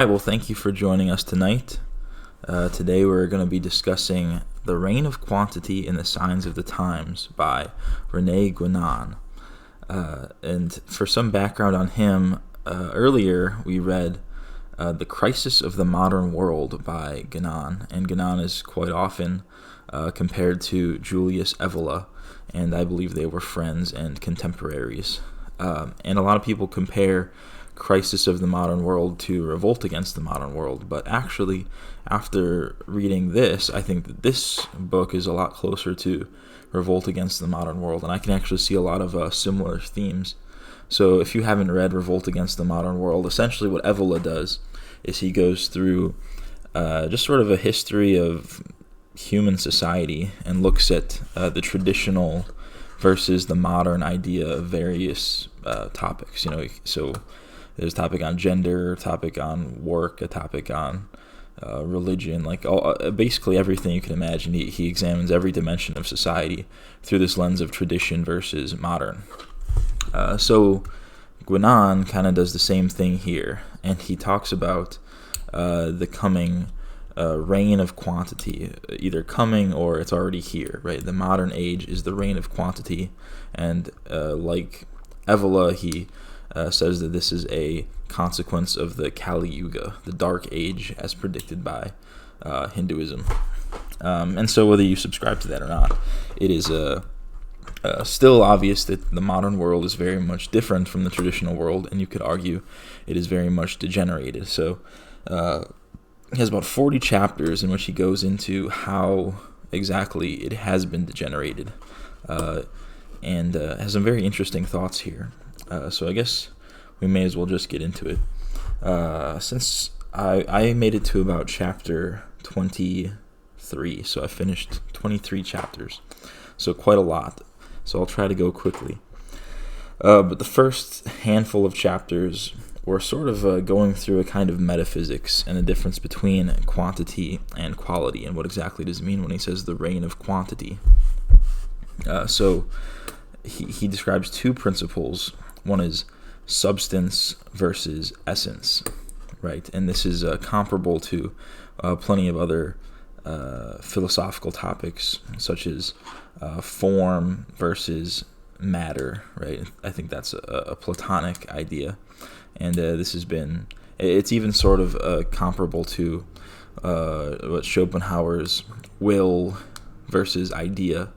All right, well, thank you for joining us tonight. Today we're going to be discussing The Reign of Quantity in the Signs of the Times by René Guénon. And for some background on him, earlier we read The Crisis of the Modern World by Guénon, and Guénon is quite often compared to Julius Evola, and I believe they were friends and contemporaries. And a lot of people compare Crisis of the Modern World to Revolt Against the Modern World, but actually, after reading this, I think that this book is a lot closer to Revolt Against the Modern World, and I can actually see a lot of similar themes. So if you haven't read Revolt Against the Modern World, essentially what Evola does is he goes through just sort of a history of human society and looks at the traditional versus the modern idea of various topics. So there's a topic on gender, a topic on work, a topic on religion, basically everything you can imagine. He examines every dimension of society through this lens of tradition versus modern. So Guénon kind of does the same thing here, and he talks about the coming reign of quantity, either coming or it's already here, right? The modern age is the reign of quantity, and like Evola, he says that this is a consequence of the Kali Yuga, the Dark Age, as predicted by Hinduism. And so whether you subscribe to that or not, it is still obvious that the modern world is very much different from the traditional world, and you could argue it is very much degenerated. So he has about 40 chapters in which he goes into how exactly it has been degenerated, and has some very interesting thoughts here. So I guess we may as well just get into it. Since I made it to about chapter 23, so I finished 23 chapters, so quite a lot. So I'll try to go quickly. But the first handful of chapters were sort of going through a kind of metaphysics and the difference between quantity and quality, and what exactly does it mean when he says the reign of quantity. So he describes two principles. One is substance versus essence, right? And this is comparable to plenty of other philosophical topics, such as form versus matter, right? I think that's a Platonic idea, and it's even sort of comparable to what Schopenhauer's will versus idea,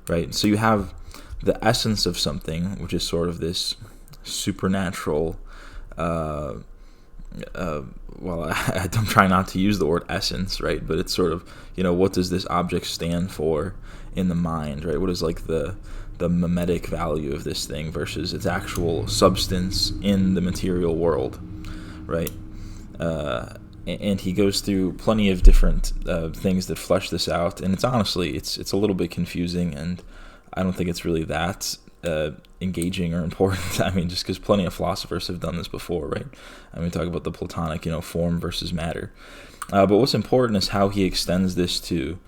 right? So you have the essence of something, which is sort of this supernatural, I'm trying not to use the word essence, right? But it's sort of, what does this object stand for in the mind, right? What is like the mimetic value of this thing versus its actual substance in the material world, right? And he goes through plenty of different things that flesh this out, and it's a little bit confusing, and I don't think it's really that engaging or important. I mean, just because plenty of philosophers have done this before, right? I mean, talk about the Platonic, form versus matter. But what's important is how he extends this to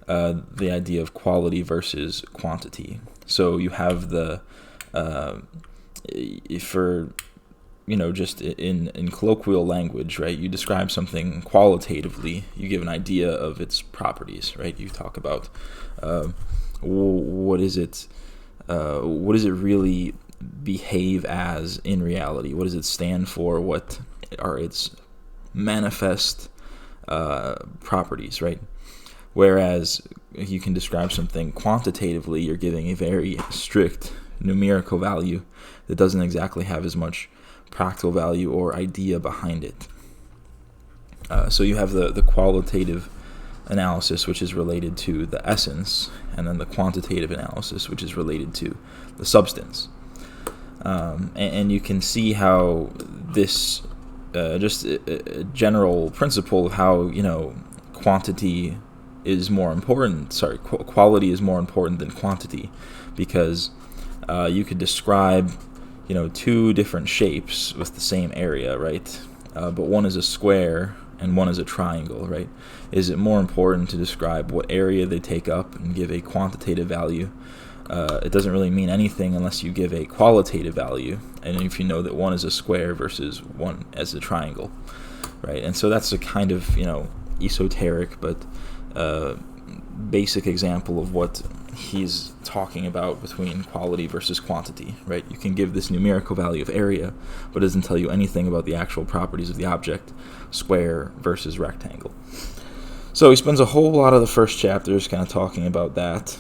the idea of quality versus quantity. So you have just in colloquial language, right? You describe something qualitatively, you give an idea of its properties, right? You talk about what is it really behave as in reality? What does it stand for? What are its manifest properties, right? Whereas you can describe something quantitatively, you're giving a very strict numerical value that doesn't exactly have as much practical value or idea behind it. So you have the qualitative analysis, which is related to the essence, and then the quantitative analysis, which is related to the substance. And you can see how this, just a general principle of how, quality is more important than quantity, because you could describe, two different shapes with the same area, right? But one is a square and one is a triangle, right? Is it more important to describe what area they take up and give a quantitative value? It doesn't really mean anything unless you give a qualitative value, and if you know that one is a square versus one as a triangle. right? And so that's a kind of, esoteric but basic example of what he's talking about between quality versus quantity, right? You can give this numerical value of area, but it doesn't tell you anything about the actual properties of the object, square versus rectangle. So he spends a whole lot of the first chapters kind of talking about that,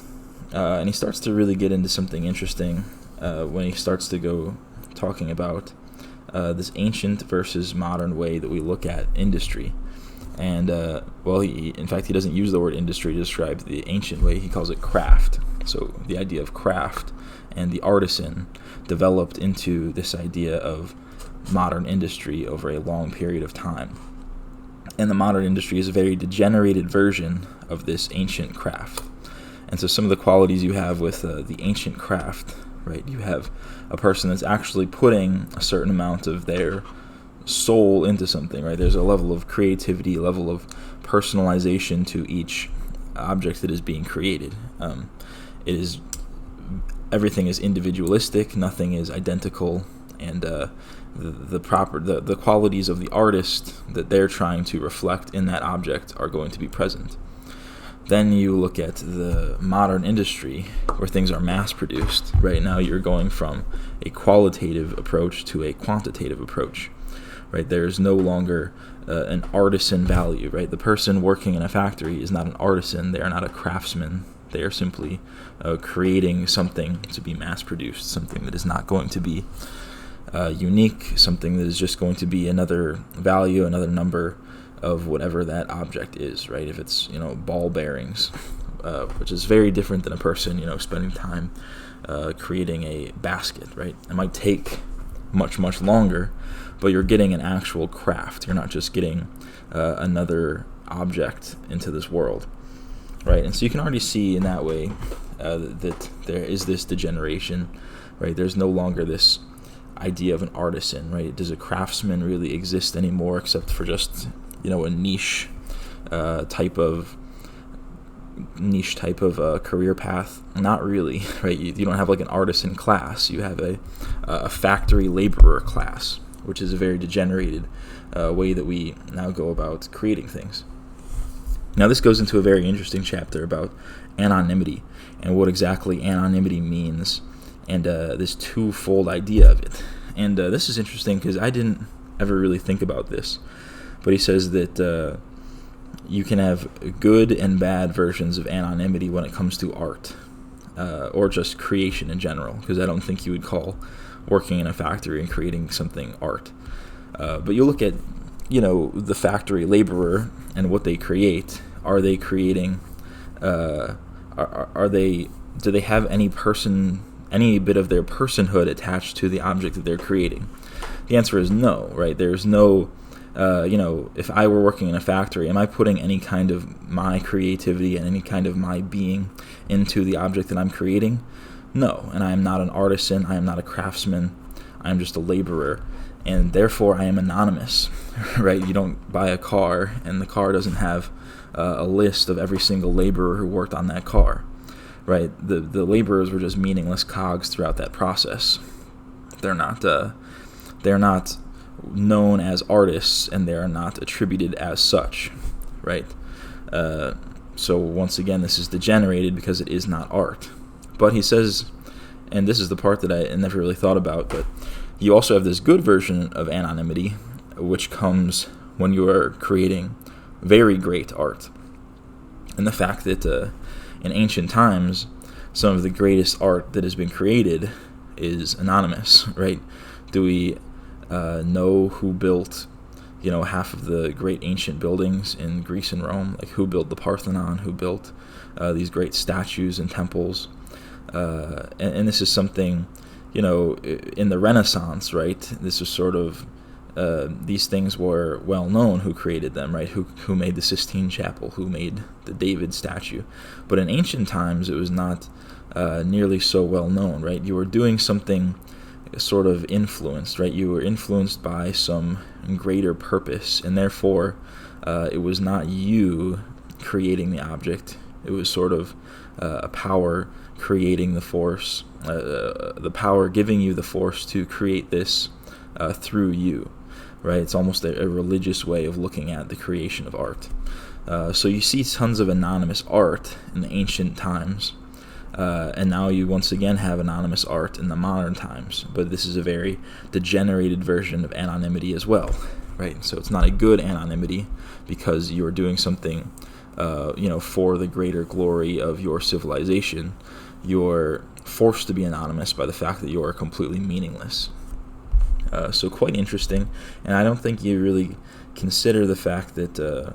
and he starts to really get into something interesting when he starts to go talking about this ancient versus modern way that we look at industry. And, in fact, he doesn't use the word industry to describe the ancient way. He calls it craft. So the idea of craft and the artisan developed into this idea of modern industry over a long period of time. And the modern industry is a very degenerated version of this ancient craft. And so some of the qualities you have with the ancient craft, right? You have a person that's actually putting a certain amount of their soul into something, right? There's a level of creativity, a level of personalization to each object that is being created. Everything is individualistic, nothing is identical, and the qualities of the artist that they're trying to reflect in that object are going to be present. Then you look at the modern industry where things are mass-produced. Right now you're going from a qualitative approach to a quantitative approach. Right, there's no longer an artisan value. Right, the person working in a factory is not an artisan. They are not a craftsman. They are simply creating something to be mass-produced, something that is not going to be unique, something that is just going to be another value, another number of whatever that object is. Right, if it's ball bearings, which is very different than a person spending time creating a basket. Right, it might take much longer, but you're getting an actual craft. You're not just getting another object into this world, right? And so you can already see in that way that there is this degeneration, right? There's no longer this idea of an artisan, right? Does a craftsman really exist anymore, except for just a niche type of career path? Not really, right? You don't have like an artisan class. You have a factory laborer class, which is a very degenerated way that we now go about creating things. Now this goes into a very interesting chapter about anonymity and what exactly anonymity means, and this twofold idea of it. And this is interesting because I didn't ever really think about this, but he says that you can have good and bad versions of anonymity when it comes to art, or just creation in general, because I don't think you would call working in a factory and creating something art. But you look at, the factory laborer and what they create. Are they creating, do they have any bit of their personhood attached to the object that they're creating? The answer is no, right? There's no, if I were working in a factory, am I putting any kind of my creativity and any kind of my being into the object that I'm creating? No, and I am not an artisan, I am not a craftsman, I am just a laborer, and therefore I am anonymous, right? You don't buy a car, and the car doesn't have a list of every single laborer who worked on that car, right? The laborers were just meaningless cogs throughout that process. They're not known as artists, and they are not attributed as such, right? So once again, this is degenerated because it is not art. But he says, and this is the part that I never really thought about, but you also have this good version of anonymity, which comes when you are creating very great art. And the fact that in ancient times, some of the greatest art that has been created is anonymous, right? Do we know who built, half of the great ancient buildings in Greece and Rome? Like who built the Parthenon, who built these great statues and temples? And this is something, in the Renaissance, right? This is sort of, these things were well known who created them, right? Who made the Sistine Chapel, who made the David statue. But in ancient times, it was not nearly so well known, right? You were doing something sort of influenced, right? You were influenced by some greater purpose, and therefore it was not you creating the object. It was sort of a power creating the force, the power giving you the force to create this through you, right? It's almost a religious way of looking at the creation of art. So you see tons of anonymous art in the ancient times, and now you once again have anonymous art in the modern times, but this is a very degenerated version of anonymity as well, right? So it's not a good anonymity because you're doing something, for the greater glory of your civilization. You're forced to be anonymous by the fact that you are completely meaningless. So quite interesting, and I don't think you really consider the fact that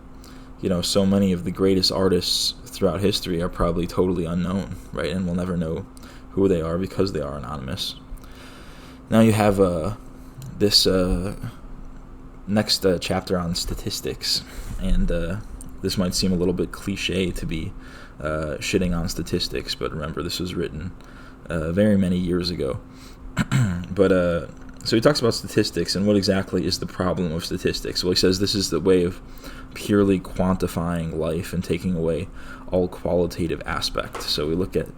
so many of the greatest artists throughout history are probably totally unknown, right? And we'll never know who they are because they are anonymous. Now you have this next chapter on statistics, and this might seem a little bit cliche to be shitting on statistics, but remember, this was written very many years ago. So he talks about statistics and what exactly is the problem of statistics. Well, he says this is the way of purely quantifying life and taking away all qualitative aspects. So we look at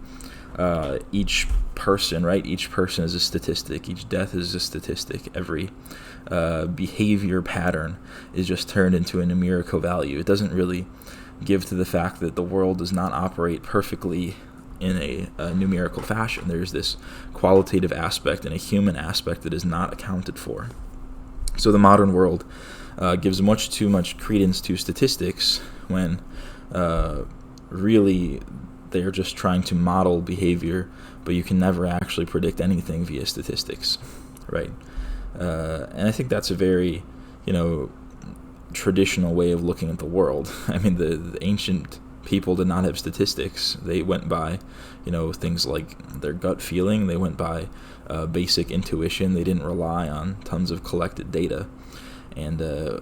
each person, right? Each person is a statistic. Each death is a statistic. Every behavior pattern is just turned into a numerical value. It doesn't really give to the fact that the world does not operate perfectly in a numerical fashion. There's this qualitative aspect and a human aspect that is not accounted for. So the modern world gives much too much credence to statistics when really they're just trying to model behavior, but you can never actually predict anything via statistics, right? And I think that's a very, traditional way of looking at the world. I mean, the ancient people did not have statistics. They went by, things like their gut feeling. They went by basic intuition. They didn't rely on tons of collected data. And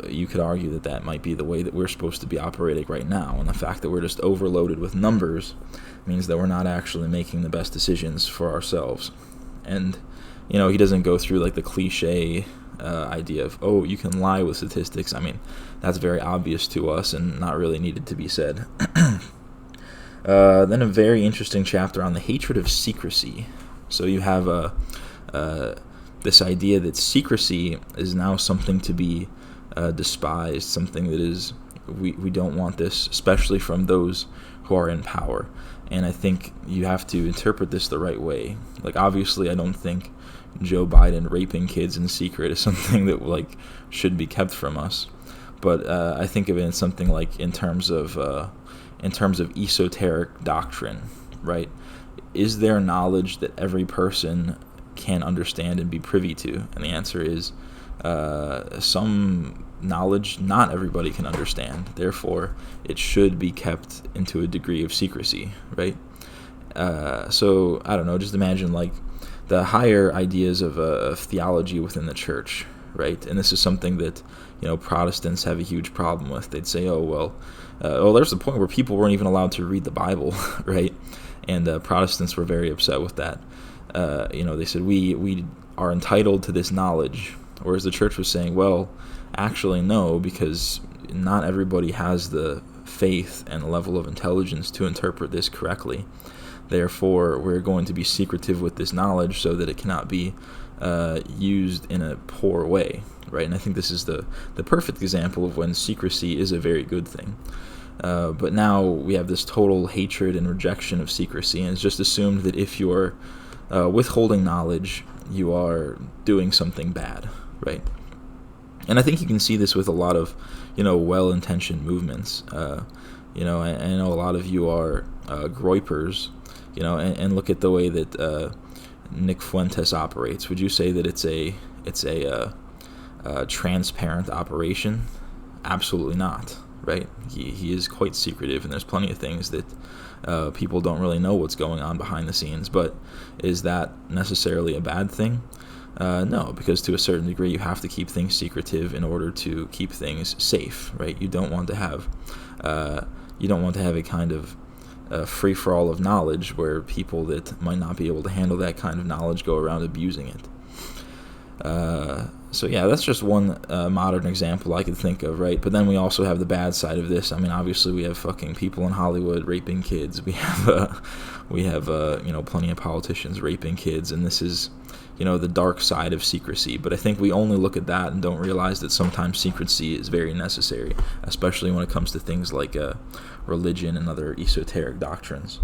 you could argue that that might be the way that we're supposed to be operating right now. And the fact that we're just overloaded with numbers means that we're not actually making the best decisions for ourselves. And, he doesn't go through like the cliche idea of, oh, you can lie with statistics. I mean, that's very obvious to us and not really needed to be said. Then a very interesting chapter on the hatred of secrecy. So you have this idea that secrecy is now something to be despised, something that is, we don't want this, especially from those who are in power. And I think you have to interpret this the right way. Like, obviously, I don't think Joe Biden raping kids in secret is something that should be kept from us. But I think of it as something like in terms of esoteric doctrine, right? Is there knowledge that every person can understand and be privy to? And the answer is some knowledge not everybody can understand. Therefore, it should be kept into a degree of secrecy, right? So, I don't know, just imagine the higher ideas of theology within the church, right? And this is something that, Protestants have a huge problem with. They'd say, there's the point where people weren't even allowed to read the Bible, right? And Protestants were very upset with that. They said, we are entitled to this knowledge, whereas the church was saying, well, actually no, because not everybody has the faith and level of intelligence to interpret this correctly. Therefore, we're going to be secretive with this knowledge so that it cannot be used in a poor way, right? And I think this is the perfect example of when secrecy is a very good thing. But now we have this total hatred and rejection of secrecy, and it's just assumed that if you're withholding knowledge, you are doing something bad, right? And I think you can see this with a lot of, well-intentioned movements. I know a lot of you are groypers, and look at the way that Nick Fuentes operates. Would you say that it's a transparent operation? Absolutely not, right? He is quite secretive, and there's plenty of things that people don't really know what's going on behind the scenes. But is that necessarily a bad thing? No, because to a certain degree you have to keep things secretive in order to keep things safe, right? You don't want to have a kind of free-for-all of knowledge where people that might not be able to handle that kind of knowledge go around abusing it. So yeah, that's just one modern example I could think of, right? But then we also have the bad side of this. I mean, obviously we have fucking people in Hollywood raping kids. We have plenty of politicians raping kids, and this is, the dark side of secrecy. But I think we only look at that and don't realize that sometimes secrecy is very necessary, especially when it comes to things like religion and other esoteric doctrines.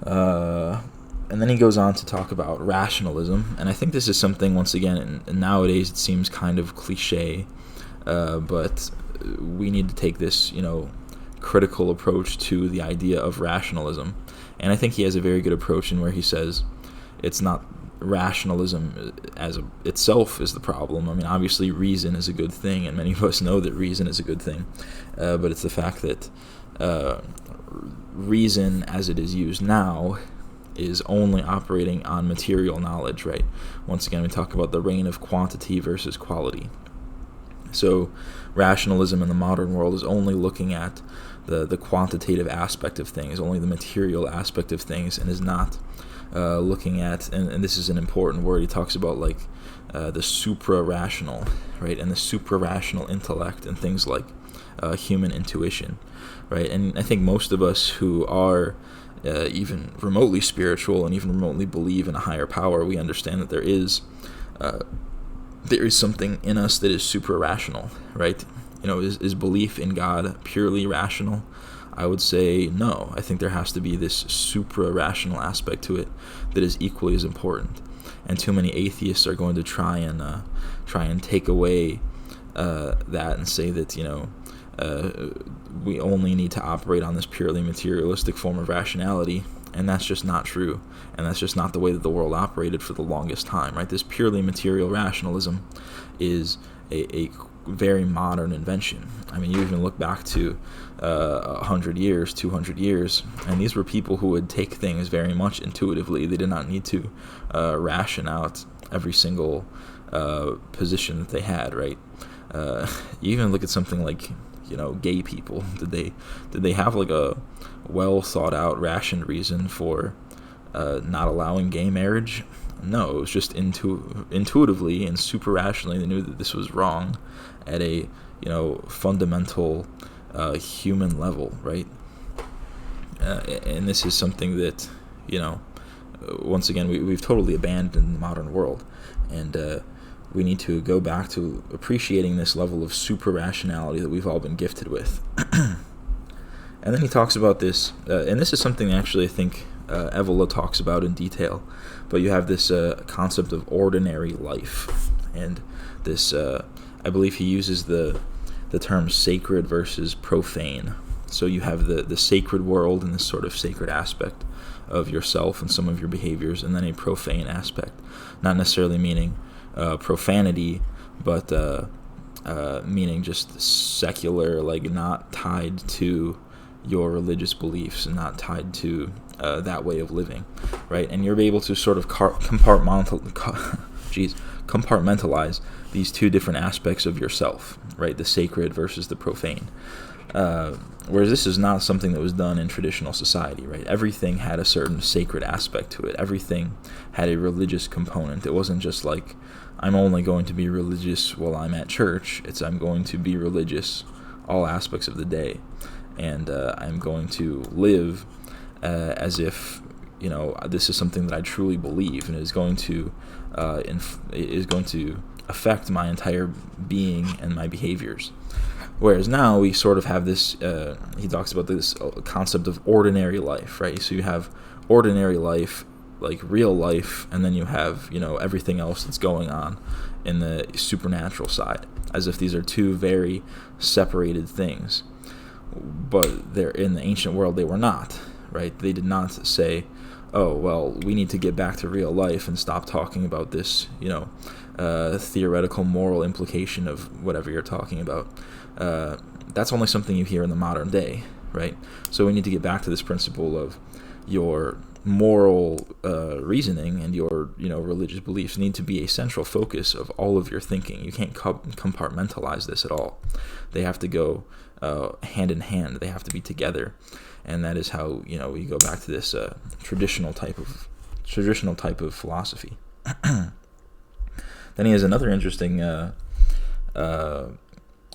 And then he goes on to talk about rationalism, and I think this is something, once again, and nowadays it seems kind of cliche, but we need to take this, critical approach to the idea of rationalism. And I think he has a very good approach in where he says it's not rationalism itself is the problem. I mean, obviously reason is a good thing, and many of us know that reason is a good thing, but it's the fact that reason as it is used now is only operating on material knowledge, right? Once again, we talk about the reign of quantity versus quality. So rationalism in the modern world is only looking at the quantitative aspect of things, only the material aspect of things, and is not looking at, and this is an important word, he talks about the supra-rational, right? And the supra-rational intellect and things like human intuition, right? And I think most of us who are even remotely spiritual and even remotely believe in a higher power, we understand that there is something in us that is supra-rational, right? Is belief in God purely rational? I would say no. I think there has to be this supra-rational aspect to it that is equally as important. And too many atheists are going to try and take away that and say that we only need to operate on this purely materialistic form of rationality, and that's just not true, and that's just not the way that the world operated for the longest time, right? This purely material rationalism is a very modern invention. I mean, you even look back to 100 years, 200 years, and these were people who would take things very much intuitively. They did not need to ration out every single position that they had, right? You even look at something like gay people. Did they have a well thought out, rationed reason for not allowing gay marriage? No, it was just intuitively and super rationally they knew that this was wrong at a fundamental human level, right? And this is something that once again we've totally abandoned in the modern world, and we need to go back to appreciating this level of super rationality that we've all been gifted with. And then he talks about this, and this is something actually I think Evola talks about in detail, but you have this concept of ordinary life, and this I believe he uses the term sacred versus profane. So you have the sacred world and this sort of sacred aspect of yourself and some of your behaviors, and then a profane aspect, not necessarily meaning profanity, but meaning just secular, not tied to your religious beliefs and not tied to that way of living, right? And you're able to sort of compartmentalize these two different aspects of yourself, right? The sacred versus the profane. Whereas this is not something that was done in traditional society, right? Everything had a certain sacred aspect to it. Everything had a religious component. It wasn't just like, I'm only going to be religious while I'm at church. It's I'm going to be religious all aspects of the day. And I'm going to live as if, this is something that I truly believe, and is going to affect my entire being and my behaviors. Whereas now we sort of have this, he talks about this concept of ordinary life, right? So you have ordinary life, like real life, and then you have, everything else that's going on in the supernatural side, as if these are two very separated things. But they're in the ancient world, they were not, right? They did not say, oh, well, we need to get back to real life and stop talking about this, theoretical moral implication of whatever you're talking about. That's only something you hear in the modern day, right? So we need to get back to this principle of your moral reasoning and your religious beliefs need to be a central focus of all of your thinking. You can't compartmentalize this at all. They have to go hand in hand. They have to be together, and that is how we go back to this traditional type of philosophy. Then he has another interesting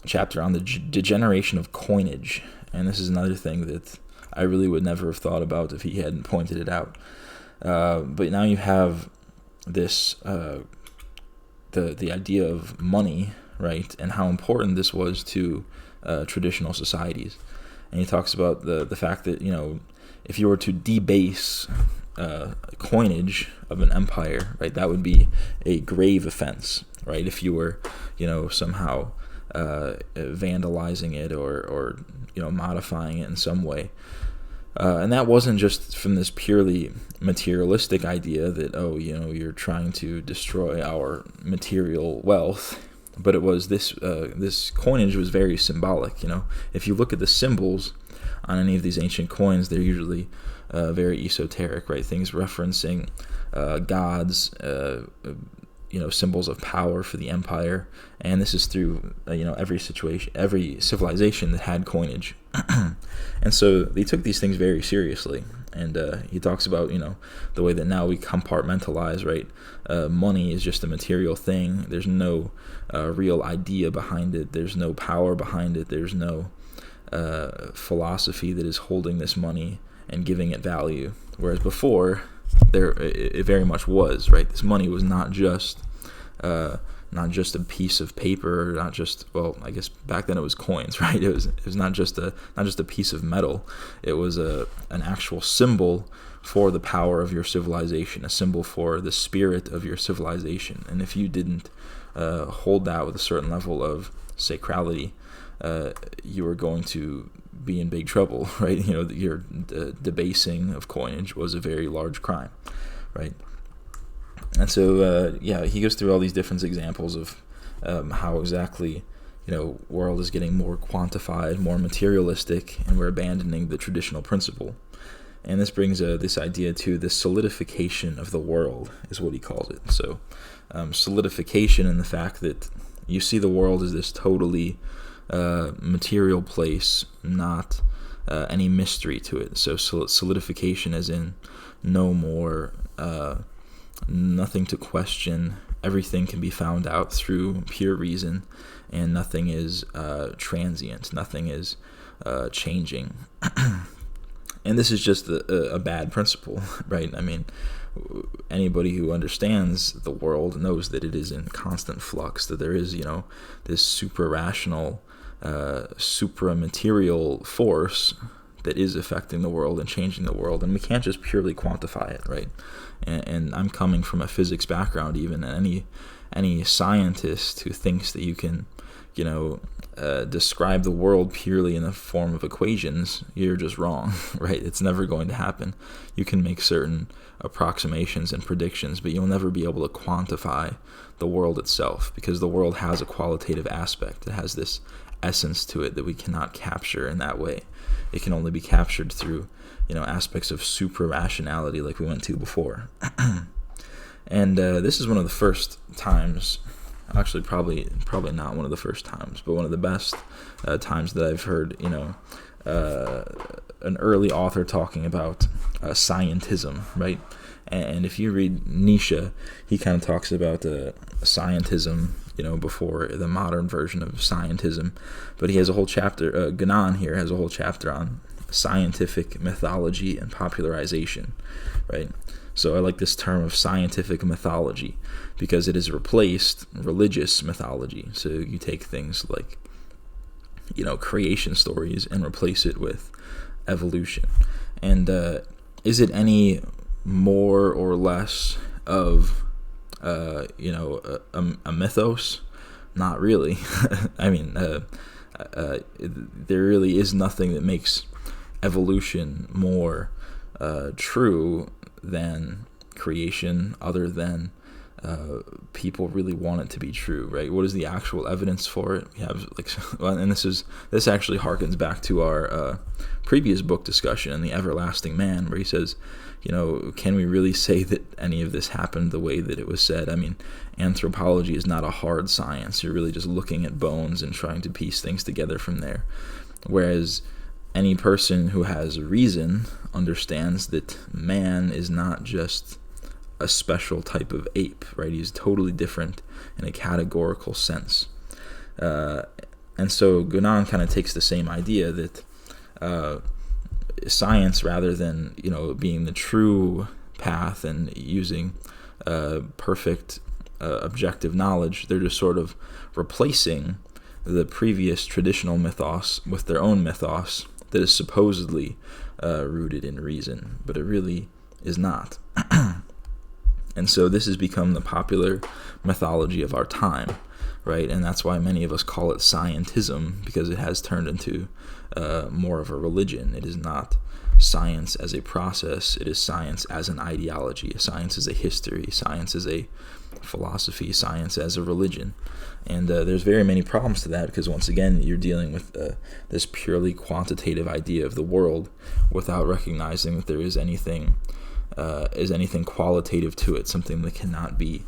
chapter on the degeneration of coinage, and this is another thing that I really would never have thought about if he hadn't pointed it out. But now you have this the idea of money, right, and how important this was to traditional societies. And he talks about the fact that, if you were to debase coinage of an empire, right, that would be a grave offense, right? If you were, somehow vandalizing it or modifying it in some way. And that wasn't just from this purely materialistic idea that, you're trying to destroy our material wealth, but it was this coinage was very symbolic. If you look at the symbols on any of these ancient coins, they're usually very esoteric, right? Things referencing gods, symbols of power for the empire, and this is through every civilization that had coinage. And so they took these things very seriously. And he talks about the way that now we compartmentalize, right? Money is just a material thing. There's no real idea behind it. There's no power behind it. There's no philosophy that is holding this money and giving it value. Whereas before, it very much was, right? This money was not just a piece of paper, not just, I guess back then it was coins, right? It was not just a piece of metal. It was an actual symbol for the power of your civilization, a symbol for the spirit of your civilization. And if you didn't hold that with a certain level of sacrality, you were going to be in big trouble, right? Your debasing of coinage was a very large crime, right? And so, he goes through all these different examples of how exactly, world is getting more quantified, more materialistic, and we're abandoning the traditional principle. And this brings this idea to the solidification of the world, is what he calls it. So, solidification in the fact that you see the world as this totally material place, not any mystery to it. So solidification as in no more, nothing to question. Everything can be found out through pure reason, and nothing is transient. Nothing is changing. And this is just a bad principle, right? I mean, anybody who understands the world knows that it is in constant flux, that there is, this supra-rational, supra-material force that is affecting the world and changing the world, and we can't just purely quantify it, right? And I'm coming from a physics background, even, and any scientist who thinks that you can, describe the world purely in the form of equations, you're just wrong, right? It's never going to happen. You can make certain approximations and predictions, but you'll never be able to quantify the world itself, because the world has a qualitative aspect. It has this essence to it that we cannot capture in that way. It can only be captured through, aspects of supra-rationality like we went to before. And this is one of the first times, actually probably not one of the first times, but one of the best times that I've heard, an early author talking about scientism, right? And if you read Nietzsche, he kind of talks about scientism, before the modern version of scientism. But he has a whole chapter, Guénon here has a whole chapter on scientific mythology and popularization, right? So I like this term of scientific mythology because it has replaced religious mythology. So you take things like, creation stories and replace it with evolution. And is it any more or less of, a mythos? Not really. I mean, there really is nothing that makes evolution more true than creation, other than people really want it to be true, right? What is the actual evidence for it? We have and this actually harkens back to our previous book discussion in The Everlasting Man, where he says, can we really say that any of this happened the way that it was said? I mean, anthropology is not a hard science. You're really just looking at bones and trying to piece things together from there. Whereas any person who has reason understands that man is not just a special type of ape, right? He's totally different in a categorical sense. And so Guénon kind of takes the same idea that science, rather than being the true path and using perfect objective knowledge. They're just sort of replacing the previous traditional mythos with their own mythos that is supposedly rooted in reason, but it really is not. And so this has become the popular mythology of our time, right? And that's why many of us call it scientism, because it has turned into more of a religion. It is not science as a process. It is science as an ideology. Science as a history. Science as a philosophy. Science as a religion. And there's very many problems to that, because once again, you're dealing with this purely quantitative idea of the world without recognizing that there is anything qualitative to it, something that cannot be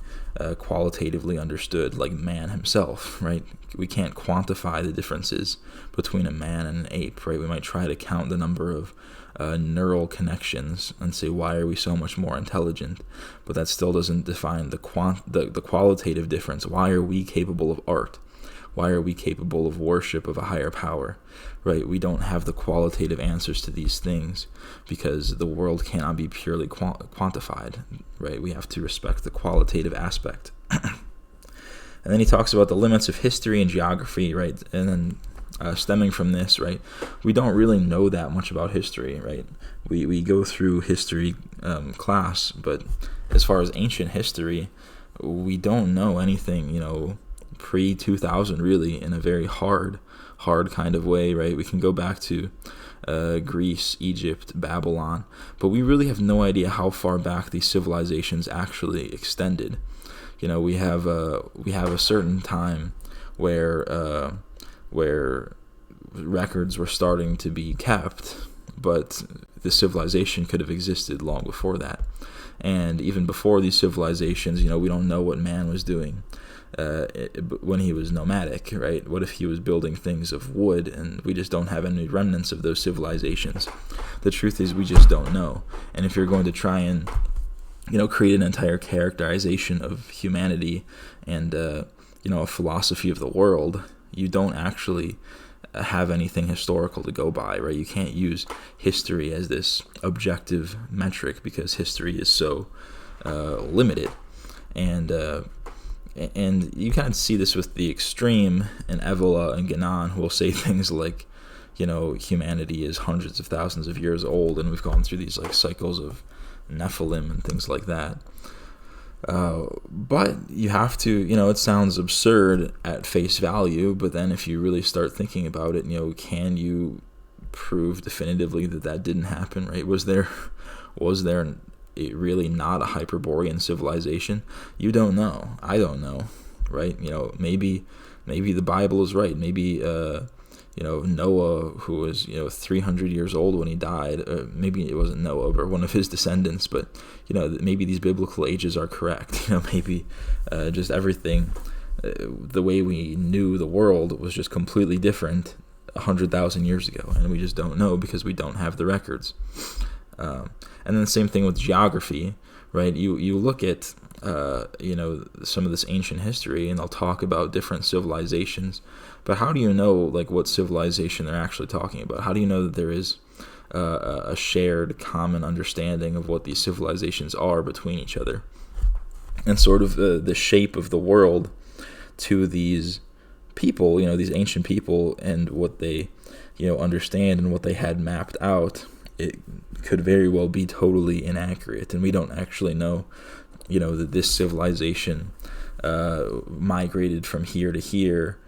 qualitatively understood, like man himself, right? We can't quantify the differences between a man and an ape, right? We might try to count the number of neural connections and say, why are we so much more intelligent? But that still doesn't define the qualitative difference. Why are we capable of art? Why are we capable of worship of a higher power, right? We don't have the qualitative answers to these things because the world cannot be purely quantified, right? We have to respect the qualitative aspect. And then he talks about the limits of history and geography, right? And then stemming from this, right, we don't really know that much about history, right? We go through history class, but as far as ancient history, we don't know anything, pre-2000 really, in a very hard kind of way, right? We can go back to Greece, Egypt, Babylon, but we really have no idea how far back these civilizations actually extended. We have a certain time where records were starting to be kept, but the civilization could have existed long before that. And even before these civilizations, we don't know what man was doing when he was nomadic, right? What if he was building things of wood, and we just don't have any remnants of those civilizations? The truth is, we just don't know. And if you're going to try and create an entire characterization of humanity and a philosophy of the world, you don't actually have anything historical to go by, right? You can't use history as this objective metric because history is so limited. And you kind of see this with the extreme in Evola and Ganon, who will say things like, humanity is hundreds of thousands of years old, and we've gone through these cycles of Nephilim and things like that. But you have to, it sounds absurd at face value, but then if you really start thinking about it, can you prove definitively that didn't happen, right? Was there really not a Hyperborean civilization? You don't know. I don't know, right? Maybe the Bible is right. Maybe Noah, who was 300 years old when he died, maybe it wasn't Noah, but one of his descendants, but maybe these biblical ages are correct. Maybe just everything, the way we knew the world was just completely different 100,000 years ago, and we just don't know because we don't have the records. And then the same thing with geography, right? You look at some of this ancient history, and they'll talk about different civilizations, but how do you know what civilization they're actually talking about? How do you know that there is a shared common understanding of what these civilizations are between each other? And sort of the shape of the world to these people, these ancient people, and what they understand and what they had mapped out, it could very well be totally inaccurate, and we don't actually know that this civilization migrated from here to here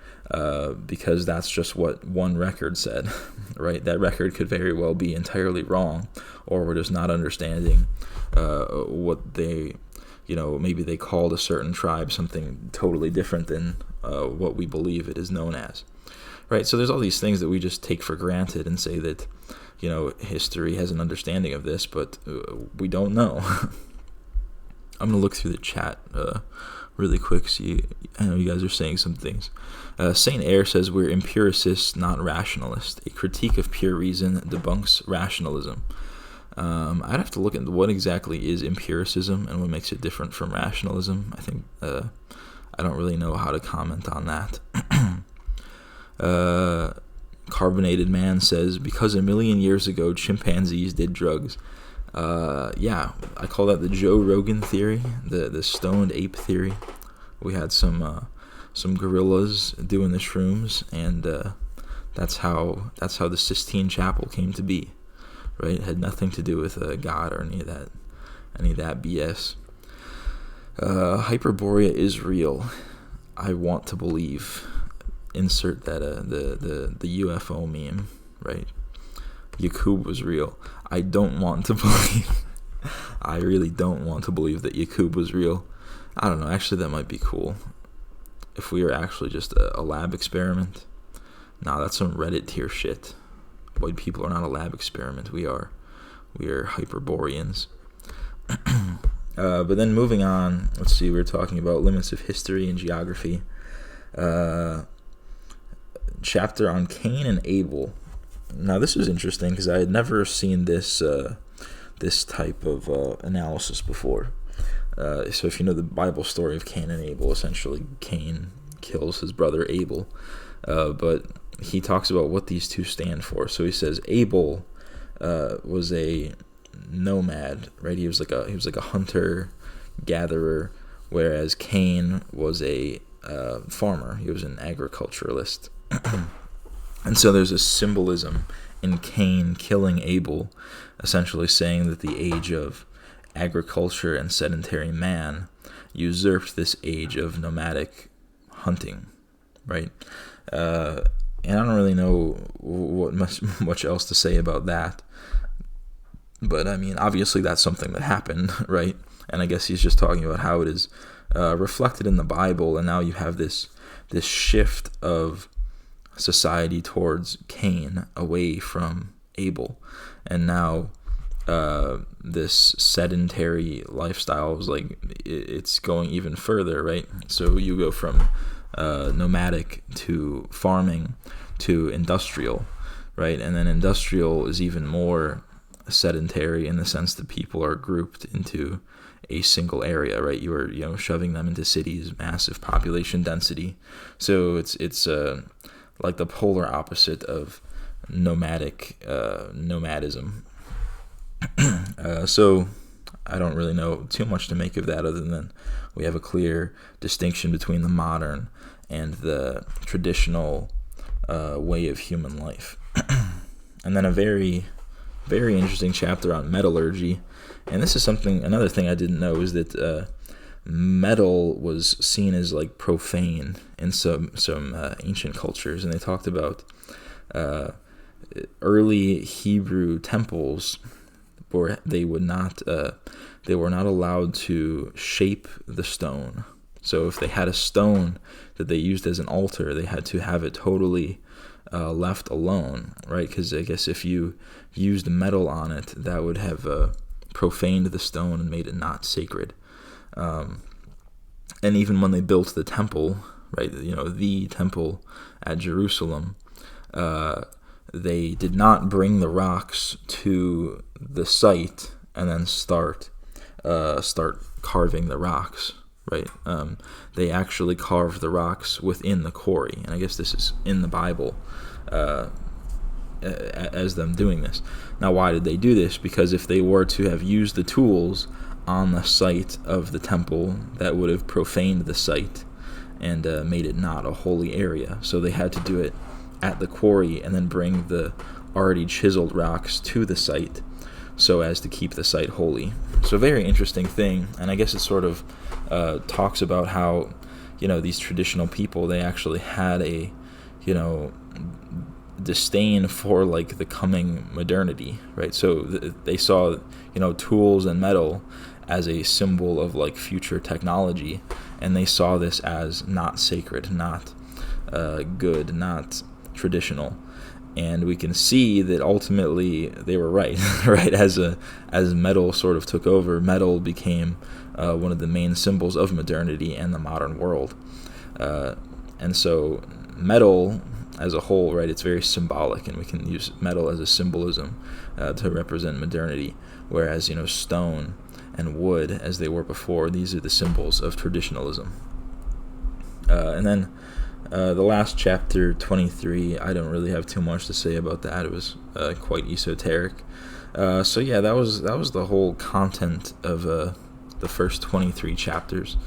because that's just what one record said, right? That record could very well be entirely wrong, or we're just not understanding what they, maybe they called a certain tribe something totally different than what we believe it is known as, right? So there's all these things that we just take for granted and say that, history has an understanding of this, but we don't know. I'm going to look through the chat really quick. I know you guys are saying some things. Saint Eyre says, we're empiricists, not rationalists. A critique of pure reason debunks rationalism. I'd have to look at what exactly is empiricism and what makes it different from rationalism. I think I don't really know how to comment on that. Carbonated Man says, because a million years ago chimpanzees did drugs, Yeah, I call that the Joe Rogan theory, the stoned ape theory. We had some gorillas doing the shrooms, and that's how the Sistine Chapel came to be, right? It had nothing to do with God or any of that BS. Hyperborea is real. I want to believe. Insert that the UFO meme, right? Yakub was real. I don't want to believe. I really don't want to believe that Yakub was real. I don't know. Actually, that might be cool. If we were actually just a lab experiment. Nah, that's some Reddit tier shit. White people are not a lab experiment. We are Hyperboreans. But then moving on, let's see. We're talking about limits of history and geography. Chapter on Cain and Abel. Now this was interesting because I had never seen this type of analysis before. So if you know the Bible story of Cain and Abel, essentially Cain kills his brother Abel, but he talks about what these two stand for. So he says Abel was a nomad, right? He was like a hunter gatherer, whereas Cain was a farmer. He was an agriculturalist. And so there's a symbolism in Cain killing Abel, essentially saying that the age of agriculture and sedentary man usurped this age of nomadic hunting, right? And I don't really know what much else to say about that. But I mean, obviously that's something that happened, right? And I guess he's just talking about how it is reflected in the Bible, and now you have this shift of society towards Cain away from Abel, and now this sedentary lifestyle is like it's going even further, right? So you go from nomadic to farming to industrial, right? And then industrial is even more sedentary in the sense that people are grouped into a single area, right? You are shoving them into cities, massive population density. So it's like the polar opposite of nomadism. So I don't really know too much to make of that other than we have a clear distinction between the modern and the traditional way of human life. And then a very, very interesting chapter on metallurgy. And this is another thing I didn't know is that metal was seen as like profane in some ancient cultures, and they talked about early Hebrew temples where they were not allowed to shape the stone. So if they had a stone that they used as an altar, they had to have it totally left alone, right? Because I guess if you used metal on it, that would have profaned the stone and made it not sacred. And even when they built the temple, right, the temple at Jerusalem, they did not bring the rocks to the site and then start carving the rocks, right? They actually carved the rocks within the quarry, and I guess this is in the Bible as them doing this. Now, why did they do this? Because if they were to have used the tools on the site of the temple, that would have profaned the site and made it not a holy area. So they had to do it at the quarry and then bring the already chiseled rocks to the site so as to keep the site holy. So a very interesting thing, and I guess it sort of talks about how these traditional people, they actually had a disdain for like the coming modernity, right? So they saw tools and metal as a symbol of like future technology, and they saw this as not sacred, not good, not traditional. And we can see that ultimately they were right, right? As metal sort of took over, metal became one of the main symbols of modernity and the modern world. And so metal as a whole, right, it's very symbolic, and we can use metal as a symbolism to represent modernity, whereas stone and wood, as they were before, these are the symbols of traditionalism. And then the last chapter, 23, I don't really have too much to say about that. It was quite esoteric. So yeah, that was the whole content of the first 23 chapters.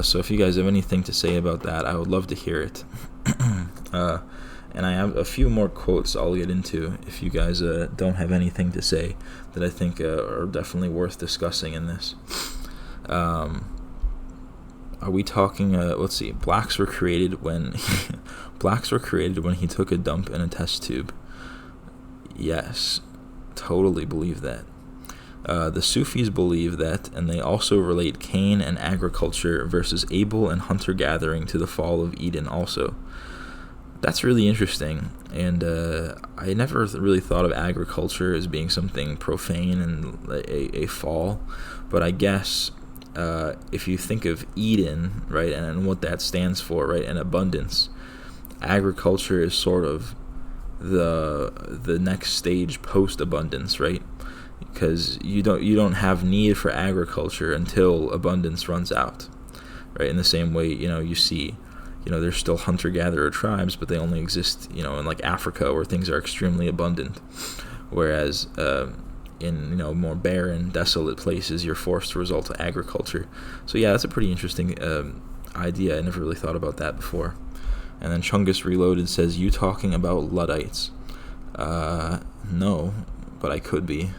So if you guys have anything to say about that, I would love to hear it. And I have a few more quotes I'll get into if you guys don't have anything to say that I think are definitely worth discussing in this. Are we talking? Let's see. Blacks were created when he took a dump in a test tube. Yes, totally believe that. The Sufis believe that, and they also relate Cain and agriculture versus Abel and hunter-gathering to the fall of Eden also. That's really interesting, and I never really thought of agriculture as being something profane and a fall, but I guess if you think of Eden, right, and what that stands for, right, and abundance, agriculture is sort of the next stage post-abundance, right? Because you don't have need for agriculture until abundance runs out, right? In the same way, you see, there's still hunter-gatherer tribes, but they only exist, in like Africa where things are extremely abundant, whereas in more barren, desolate places, you're forced to resort to agriculture. So yeah, that's a pretty interesting idea. I never really thought about that before. And then Chungus Reloaded says, "You talking about Luddites?" No, but I could be.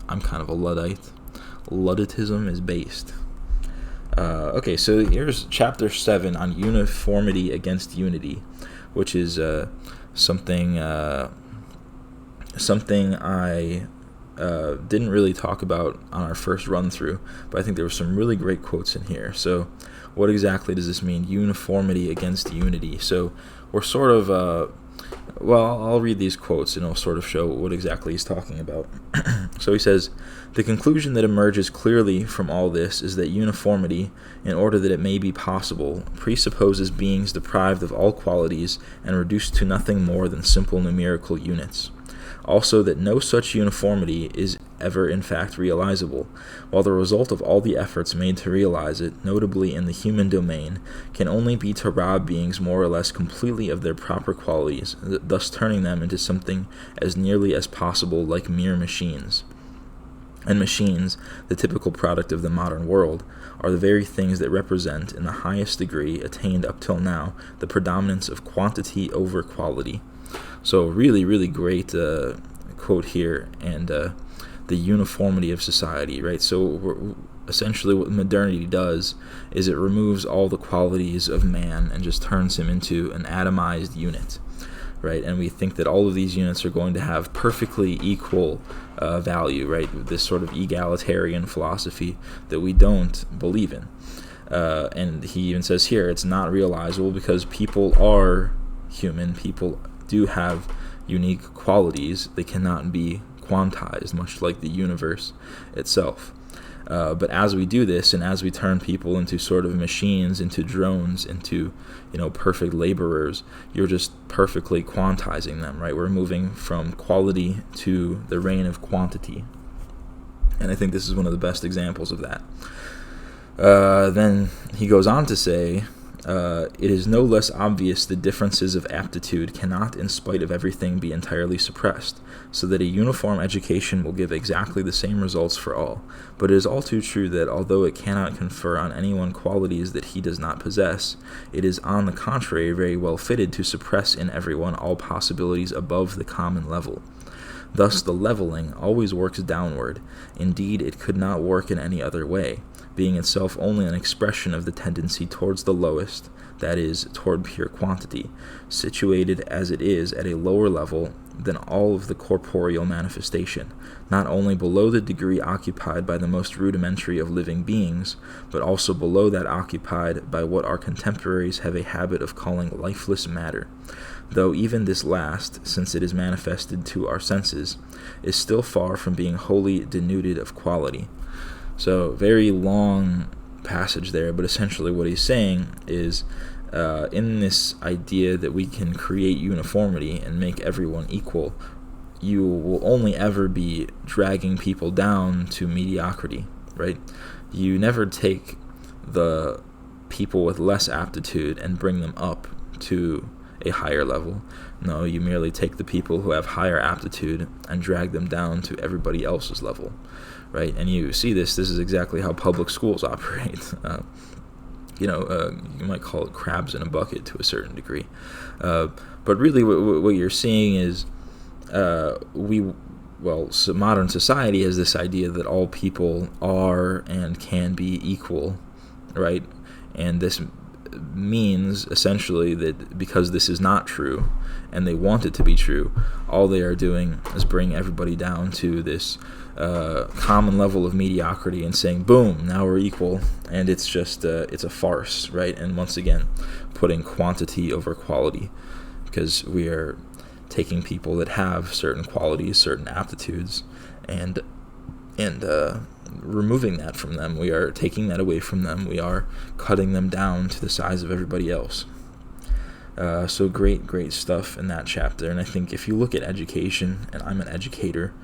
I'm kind of a Luddite. Ludditism is based. Okay, so here's chapter 7 on uniformity against unity, which is something I didn't really talk about on our first run through, but I think there were some really great quotes in here. So what exactly does this mean, uniformity against unity? So we're sort of, I'll read these quotes and it'll sort of show what exactly he's talking about. So he says, "The conclusion that emerges clearly from all this is that uniformity, in order that it may be possible, presupposes beings deprived of all qualities and reduced to nothing more than simple numerical units. Also that no such uniformity is ever in fact realizable, while the result of all the efforts made to realize it, notably in the human domain, can only be to rob beings more or less completely of their proper qualities, thus turning them into something as nearly as possible like mere machines. And machines, the typical product of the modern world, are the very things that represent, in the highest degree attained up till now, the predominance of quantity over quality." So really, really great quote here, and the uniformity of society, right? So essentially what modernity does is it removes all the qualities of man and just turns him into an atomized unit, right? And we think that all of these units are going to have perfectly equal value, right? This sort of egalitarian philosophy that we don't believe in. And he even says here, it's not realizable because people are human. People do have unique qualities. They cannot be quantized, much like the universe itself. But as we do this, and as we turn people into sort of machines, into drones, into perfect laborers, you're just perfectly quantizing them, right? We're moving from quality to the reign of quantity, and I think this is one of the best examples of that. Then he goes on to say, "It is no less obvious that differences of aptitude cannot, in spite of everything, be entirely suppressed, so that a uniform education will give exactly the same results for all. But it is all too true that, although it cannot confer on anyone qualities that he does not possess, it is on the contrary very well fitted to suppress in everyone all possibilities above the common level. Thus the leveling always works downward. Indeed, it could not work in any other way, being itself only an expression of the tendency towards the lowest, that is, toward pure quantity, situated as it is at a lower level than all of the corporeal manifestation, not only below the degree occupied by the most rudimentary of living beings, but also below that occupied by what our contemporaries have a habit of calling lifeless matter, though even this last, since it is manifested to our senses, is still far from being wholly denuded of quality." So very long passage there, but essentially what he's saying is in this idea that we can create uniformity and make everyone equal, you will only ever be dragging people down to mediocrity, right? You never take the people with less aptitude and bring them up to a higher level. No, you merely take the people who have higher aptitude and drag them down to everybody else's level, right? And you see this is exactly how public schools operate. You might call it crabs in a bucket to a certain degree. But really what you're seeing is so modern society has this idea that all people are and can be equal, right? And this means essentially that because this is not true and they want it to be true, all they are doing is bring everybody down to this common level of mediocrity and saying, boom, now we're equal. And it's just it's a farce, right? And once again, putting quantity over quality, because we are taking people that have certain qualities, certain aptitudes, and removing that from them. We are taking that away from them. We are cutting them down to the size of everybody else. So great stuff in that chapter. And I think if you look at education, and I'm an educator,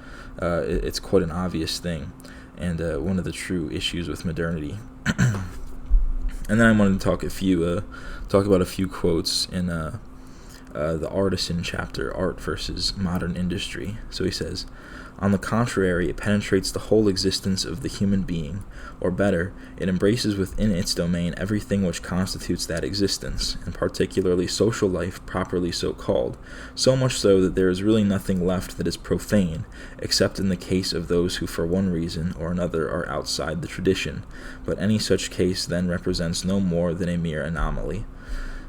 it's quite an obvious thing, and one of the true issues with modernity. And then I wanted to talk about a few quotes in the Artisan chapter, Art versus Modern Industry. So he says, "On the contrary, it penetrates the whole existence of the human being, or better, it embraces within its domain everything which constitutes that existence, and particularly social life properly so called, so much so that there is really nothing left that is profane, except in the case of those who for one reason or another are outside the tradition, but any such case then represents no more than a mere anomaly."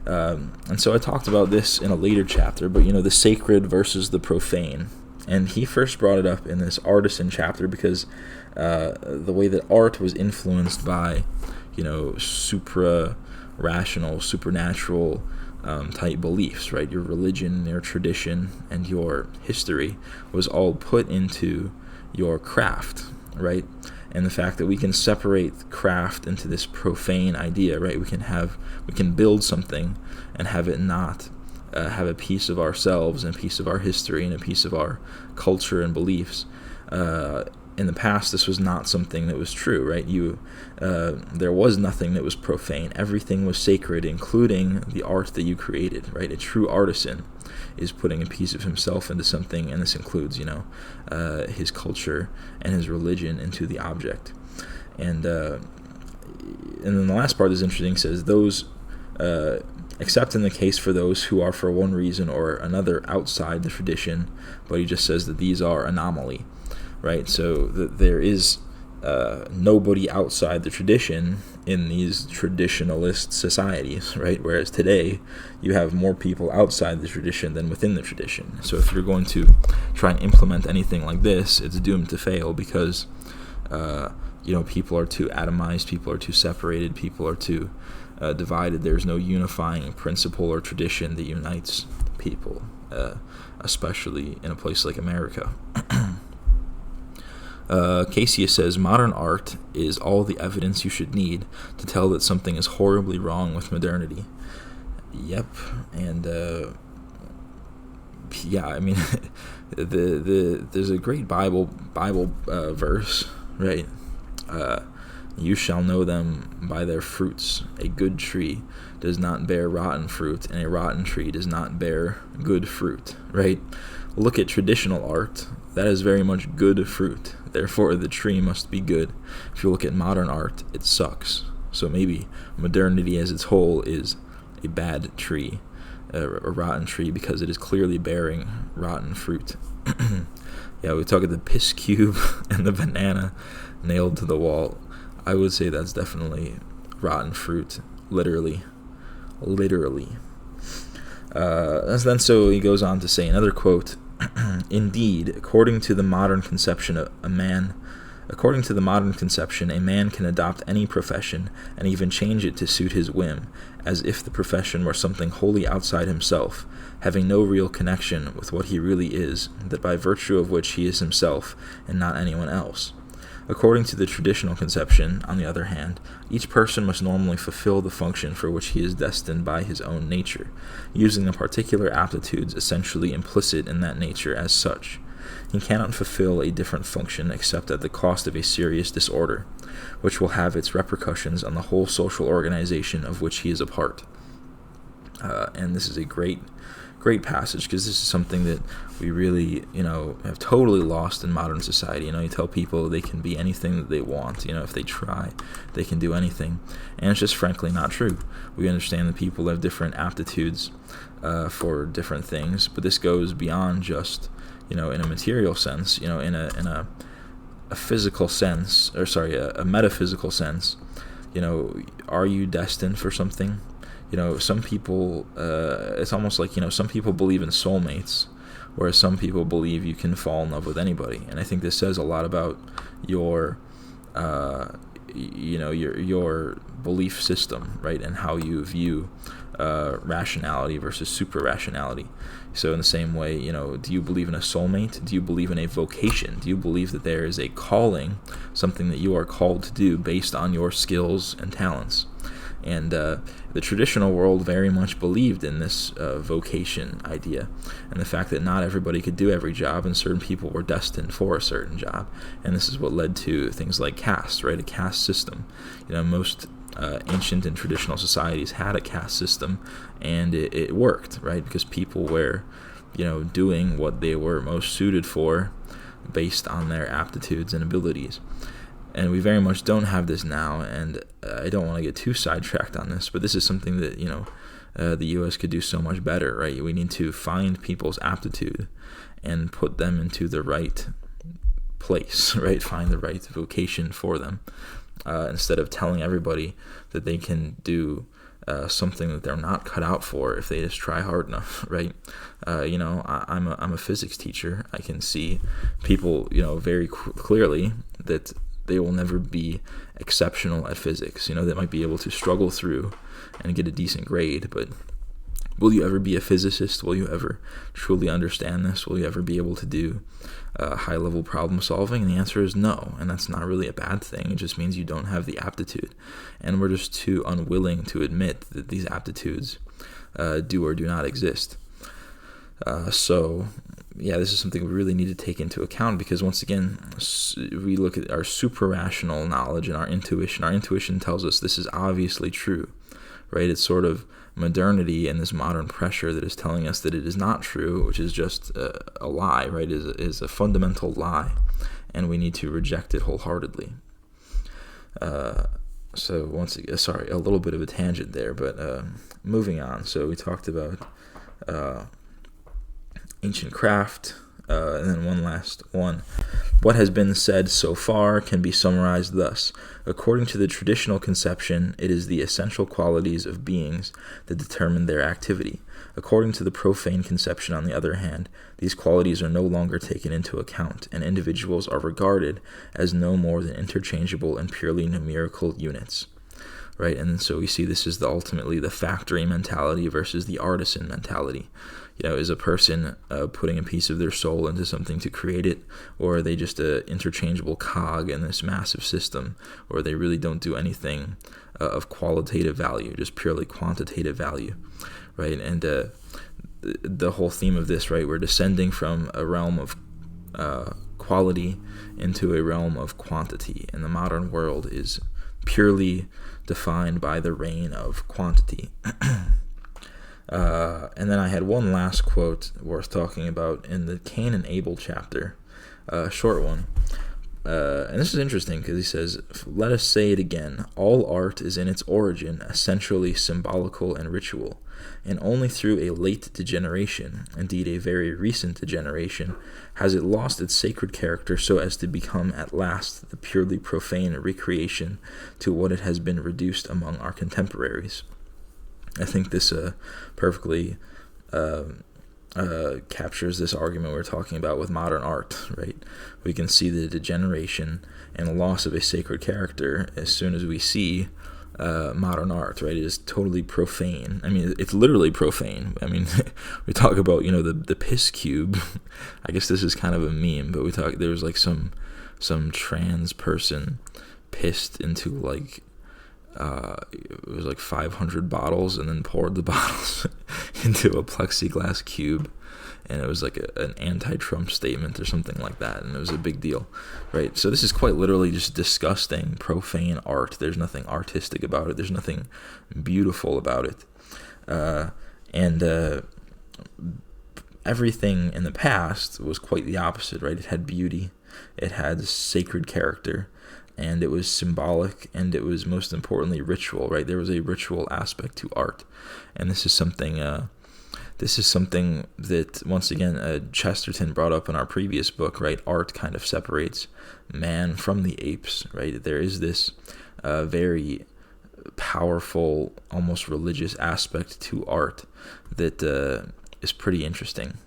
And so I talked about this in a later chapter, but the sacred versus the profane. And he first brought it up in this Artisan chapter because the way that art was influenced by, supra-rational, supernatural type beliefs, right? Your religion, your tradition, and your history was all put into your craft, right? And the fact that we can separate craft into this profane idea, right? We can build something and have it not have a piece of ourselves and a piece of our history and a piece of our culture and beliefs. In the past, this was not something that was true, right? There was nothing that was profane. Everything was sacred, including the art that you created, right? A true artisan is putting a piece of himself into something, and this includes, his culture and his religion into the object. And then the last part is interesting. It says, those, except in the case for those who are for one reason or another outside the tradition, but he just says that these are anomaly, right? So that there is nobody outside the tradition in these traditionalist societies, right? Whereas today, you have more people outside the tradition than within the tradition. So if you're going to try and implement anything like this, it's doomed to fail because, people are too atomized, people are too separated, people are too divided. There's no unifying principle or tradition that unites people, especially in a place like America. Cassius says, modern art is all the evidence you should need to tell that something is horribly wrong with modernity. Yep, and there's a great Bible verse, right? You shall know them by their fruits. A good tree does not bear rotten fruit, and a rotten tree does not bear good fruit, right? Look at traditional art. That is very much good fruit. Therefore, the tree must be good. If you look at modern art, it sucks. So maybe modernity as its whole is a bad tree, a rotten tree, because it is clearly bearing rotten fruit. Yeah, we talk about the piss cube and the banana nailed to the wall. I would say that's definitely rotten fruit, literally. Then so he goes on to say another quote. Indeed, according to the modern conception, a man can adopt any profession and even change it to suit his whim, as if the profession were something wholly outside himself, having no real connection with what he really is, that by virtue of which he is himself and not anyone else. According to the traditional conception, on the other hand, each person must normally fulfill the function for which he is destined by his own nature, using the particular aptitudes essentially implicit in that nature as such. He cannot fulfill a different function except at the cost of a serious disorder, which will have its repercussions on the whole social organization of which he is a part. And this is a great passage, because this is something that we really, have totally lost in modern society. You tell people they can be anything that they want. If they try, they can do anything. And it's just frankly not true. We understand that people have different aptitudes for different things, but this goes beyond just, in a material sense, in a physical sense, a metaphysical sense. Are you destined for something? Some people, it's almost like, some people believe in soulmates, whereas some people believe you can fall in love with anybody. And I think this says a lot about your belief system, right? And how you view rationality versus super rationality. So in the same way, do you believe in a soulmate? Do you believe in a vocation? Do you believe that there is a calling, something that you are called to do based on your skills and talents? And the traditional world very much believed in this vocation idea, and the fact that not everybody could do every job, and certain people were destined for a certain job. And this is what led to things like caste, right? A caste system. Most ancient and traditional societies had a caste system, and it worked, right? Because people were, doing what they were most suited for based on their aptitudes and abilities. And we very much don't have this now, and I don't want to get too sidetracked on this, but this is something that, the U.S. could do so much better, right? We need to find people's aptitude and put them into the right place, right? Find the right vocation for them, instead of telling everybody that they can do something that they're not cut out for if they just try hard enough, right? I'm a physics teacher. I can see people, very clearly that they will never be exceptional at physics. They might be able to struggle through and get a decent grade, but will you ever be a physicist? Will you ever truly understand this? Will you ever be able to do high-level problem solving? And the answer is no, and that's not really a bad thing. It just means you don't have the aptitude, and we're just too unwilling to admit that these aptitudes do or do not exist. This is something we really need to take into account, because once again, we look at our super-rational knowledge and our intuition. Our intuition tells us this is obviously true, right? It's sort of modernity and this modern pressure that is telling us that it is not true, which is just a lie, right? Is a fundamental lie, and we need to reject it wholeheartedly. So once again, sorry, a little bit of a tangent there, but moving on. So we talked about ancient craft, and then one last one. What has been said so far can be summarized thus. According to the traditional conception, it is the essential qualities of beings that determine their activity. According to the profane conception, on the other hand, these qualities are no longer taken into account, and individuals are regarded as no more than interchangeable and purely numerical units. Right, and so we see this is ultimately the factory mentality versus the artisan mentality. Is a person putting a piece of their soul into something to create it, or are they just an interchangeable cog in this massive system, or they really don't do anything of qualitative value, just purely quantitative value, right? And the whole theme of this, right, we're descending from a realm of quality into a realm of quantity, and the modern world is purely defined by the reign of quantity. And then I had one last quote worth talking about in the Cain and Abel chapter, a short one. And this is interesting because he says, "Let us say it again, all art is in its origin essentially symbolical and ritual, and only through a late degeneration, indeed a very recent degeneration, has it lost its sacred character so as to become at last the purely profane recreation to what it has been reduced among our contemporaries." I think this perfectly captures this argument we're talking about with modern art, right? We can see the degeneration and loss of a sacred character as soon as we see modern art, right? It is totally profane. I mean, it's literally profane. I mean, we talk about, the piss cube. I guess this is kind of a meme, but there was like some trans person pissed into like, it was like 500 bottles and then poured the bottles into a plexiglass cube, and it was like an anti-Trump statement or something like that, and it was a big deal, right? So this is quite literally just disgusting, profane art. There's nothing artistic about it. There's nothing beautiful about it. And everything in the past was quite the opposite, right? It had beauty, it had sacred character, and it was symbolic, and it was most importantly ritual, right? There was a ritual aspect to art, and this is something that, once again, Chesterton brought up in our previous book, right? Art kind of separates man from the apes, right? There is this very powerful, almost religious aspect to art that is pretty interesting.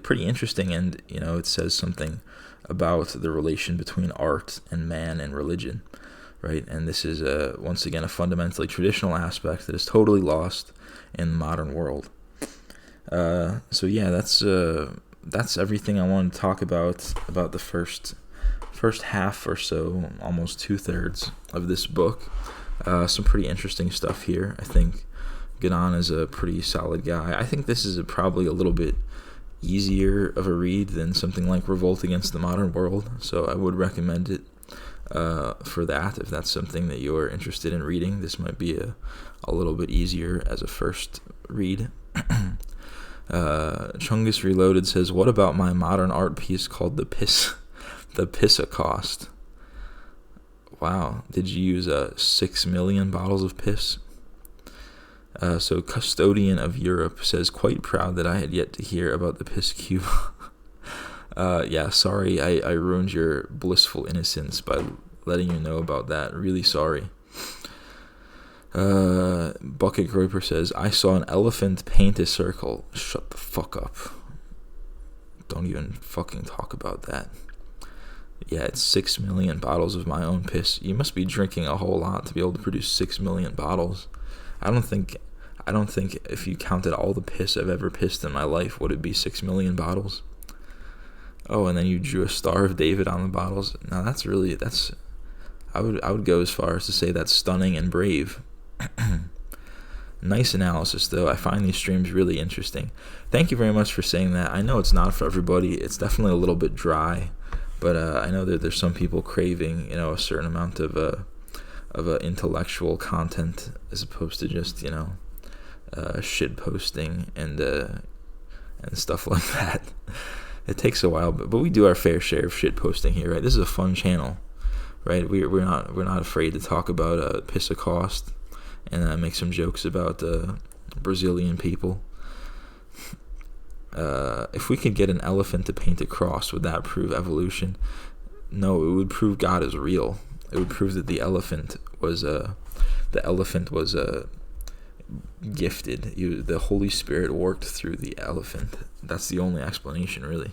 Pretty interesting, and it says something about the relation between art and man and religion, right? And this is once again a fundamentally traditional aspect that is totally lost in the modern world. So yeah, that's everything I wanted to talk about the first half or so, almost 2/3 of this book. Some pretty interesting stuff here. I think Guénon is a pretty solid guy. I think this is probably a little bit easier of a read than something like Revolt Against the Modern World, so I would recommend it for that. If that's something that you're interested in reading, this might be a little bit easier as a first read. Chungus Reloaded says, what about my modern art piece called the Pissacost? Wow, did you use 6 million bottles of piss? So Custodian of Europe says, quite proud that I had yet to hear about the piss cube. Yeah, sorry I ruined your blissful innocence by letting you know about that. Really sorry. Bucket Groper says, I saw an elephant paint a circle. Shut the fuck up. Don't even fucking talk about that. Yeah, it's 6 million bottles of my own piss. You must be drinking a whole lot to be able to produce 6 million bottles. I don't think if you counted all the piss I've ever pissed in my life, would it be 6 million bottles? Oh, and then you drew a Star of David on the bottles. Now that's I would go as far as to say that's stunning and brave. Nice analysis, though. I find these streams really interesting. Thank you very much for saying that. I know it's not for everybody. It's definitely a little bit dry, but I know that there's some people craving, a certain amount of intellectual content as opposed to just, shit posting and stuff like that. It takes a while, but we do our fair share of shit posting here, right? This is a fun channel, right? We're not afraid to talk about Pissacost and make some jokes about Brazilian people. If we could get an elephant to paint a cross, would that prove evolution? No, it would prove God is real. It would prove that the elephant was gifted. The Holy Spirit worked through the elephant. That's the only explanation, really.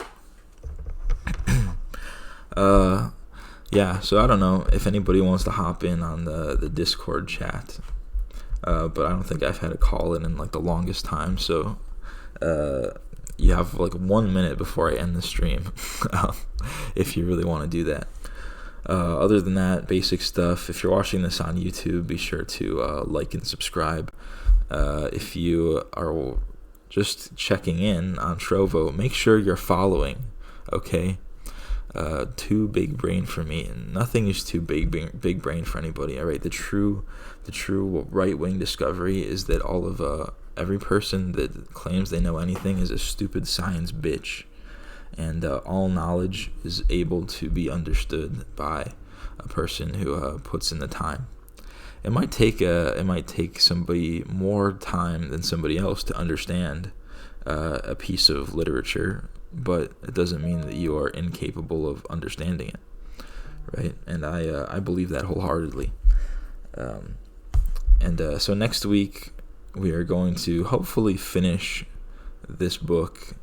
Yeah, so I don't know if anybody wants to hop in on the Discord chat, but I don't think I've had a call in like the longest time, so you have like 1 minute before I end the stream, if you really want to do that. Other than that, basic stuff. If you're watching this on YouTube, be sure to like and subscribe. If you are just checking in on Trovo, make sure you're following, okay? Too big brain for me, and nothing is too big brain for anybody, all right? The true right-wing discovery is that all of every person that claims they know anything is a stupid science bitch, and all knowledge is able to be understood by a person who puts in the time. It might take somebody more time than somebody else to understand a piece of literature, but it doesn't mean that you are incapable of understanding it, right? And I believe that wholeheartedly. So next week we are going to hopefully finish this book.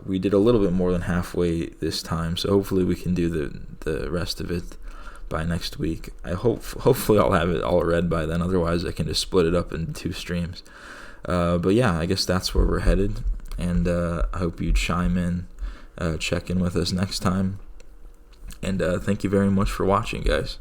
We did a little bit more than halfway this time, so hopefully we can do the rest of it by next week. Hopefully I'll have it all read by then. Otherwise I can just split it up into 2 streams. But yeah, I guess that's where we're headed, and I hope you chime in, check in with us next time, and thank you very much for watching, guys.